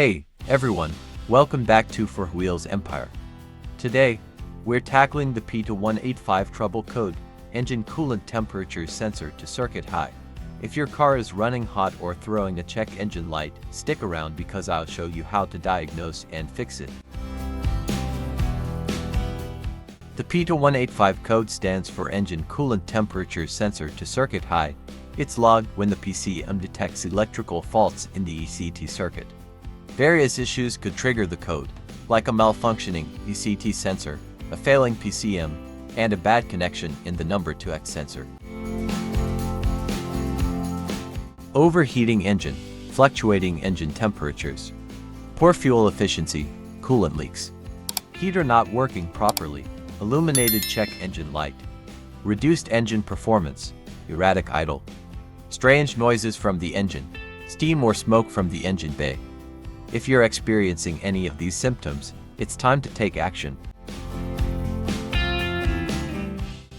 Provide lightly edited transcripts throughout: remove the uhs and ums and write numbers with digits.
Hey, everyone, welcome back to Four Wheels Empire. Today, we're tackling the P2185 trouble code, engine coolant temperature sensor to circuit high. If your car is running hot or throwing a check engine light, stick around because I'll show you how to diagnose and fix it. The P2185 code stands for engine coolant temperature sensor to circuit high. It's logged when the PCM detects electrical faults in the ECT circuit. Various issues could trigger the code, like a malfunctioning ECT sensor, a failing PCM, and a bad connection in the number 2X sensor. Overheating engine, fluctuating engine temperatures, poor fuel efficiency, coolant leaks, heater not working properly, illuminated check engine light, reduced engine performance, erratic idle, strange noises from the engine, steam or smoke from the engine bay. If you're experiencing any of these symptoms, it's time to take action.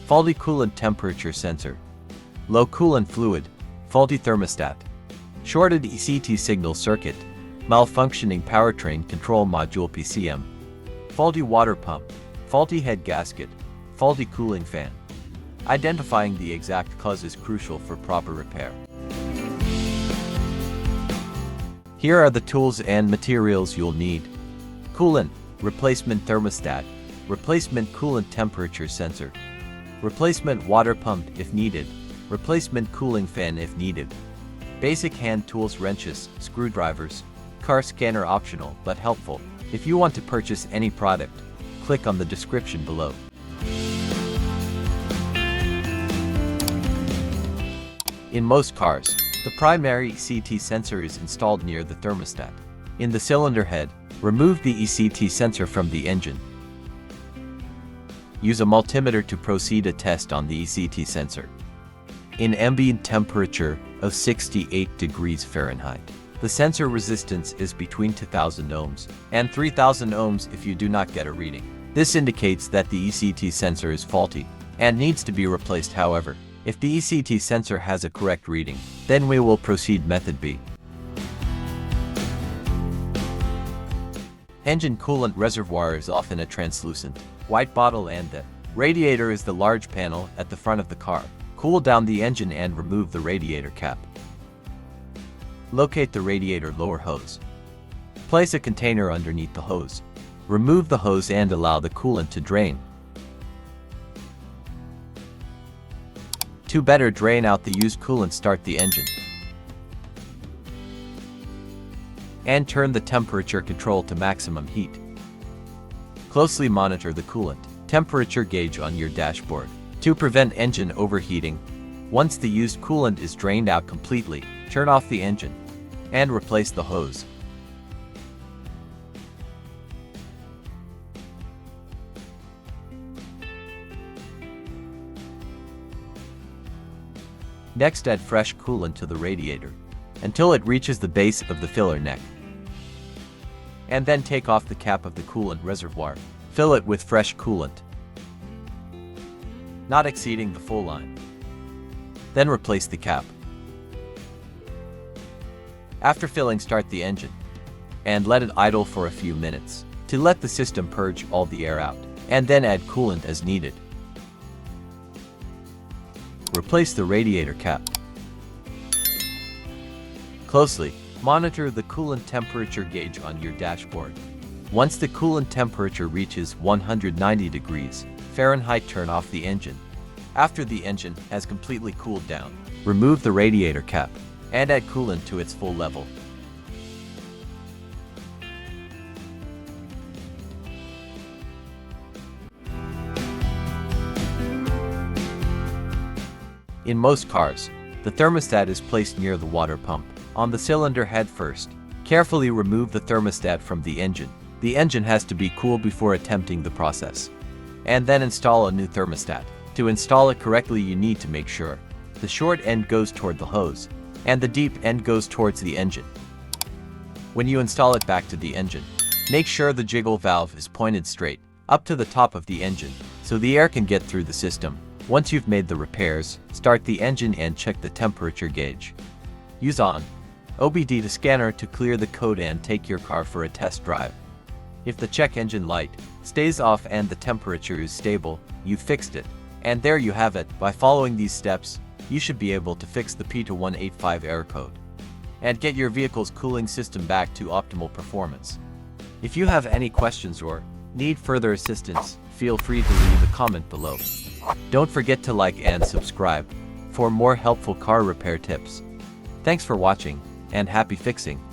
Faulty coolant temperature sensor, low coolant fluid, faulty thermostat, shorted ECT signal circuit, malfunctioning powertrain control module PCM, faulty water pump, faulty head gasket, faulty cooling fan. Identifying the exact cause is crucial for proper repair. Here are the tools and materials you'll need. Coolant, replacement thermostat, replacement coolant temperature sensor, replacement water pump if needed, replacement cooling fan if needed. Basic hand tools, wrenches, screwdrivers, car scanner optional but helpful. If you want to purchase any product, click on the description below. In most cars, the primary ECT sensor is installed near the thermostat. In the cylinder head, remove the ECT sensor from the engine. Use a multimeter to proceed a test on the ECT sensor. In ambient temperature of 68 degrees Fahrenheit, the sensor resistance is between 2000 ohms and 3000 ohms if you do not get a reading. This indicates that the ECT sensor is faulty and needs to be replaced. However, if the ECT sensor has a correct reading, then we will proceed method B. Engine coolant reservoir is often a translucent white bottle and the radiator is the large panel at the front of the car. Cool down the engine and remove the radiator cap. Locate the radiator lower hose. Place a container underneath the hose. Remove the hose and allow the coolant to drain. To better drain out the used coolant, start the engine and turn the temperature control to maximum heat. Closely monitor the coolant temperature gauge on your dashboard to prevent engine overheating. Once the used coolant is drained out completely, turn off the engine and replace the hose. Next, add fresh coolant to the radiator until it reaches the base of the filler neck. And then take off the cap of the coolant reservoir. Fill it with fresh coolant, not exceeding the full line. Then replace the cap. After filling, start the engine and let it idle for a few minutes to let the system purge all the air out, and then add coolant as needed. Replace the radiator cap. Closely monitor the coolant temperature gauge on your dashboard. Once the coolant temperature reaches 190 degrees Fahrenheit, turn off the engine. After the engine has completely cooled down, remove the radiator cap and add coolant to its full level. In most cars, the thermostat is placed near the water pump. On the cylinder head first, carefully remove the thermostat from the engine. The engine has to be cool before attempting the process. And then install a new thermostat. To install it correctly, you need to make sure the short end goes toward the hose and the deep end goes towards the engine. When you install it back to the engine, make sure the jiggle valve is pointed straight up to the top of the engine so the air can get through the system. Once you've made the repairs, start the engine and check the temperature gauge. Use on OBD the scanner to clear the code and take your car for a test drive. If the check engine light stays off and the temperature is stable, you fixed it. And there you have it. By following these steps, you should be able to fix the P2185 error code and get your vehicle's cooling system back to optimal performance. If you have any questions or need further assistance, feel free to leave a comment below. Don't forget to like and subscribe for more helpful car repair tips. Thanks for watching, and happy fixing!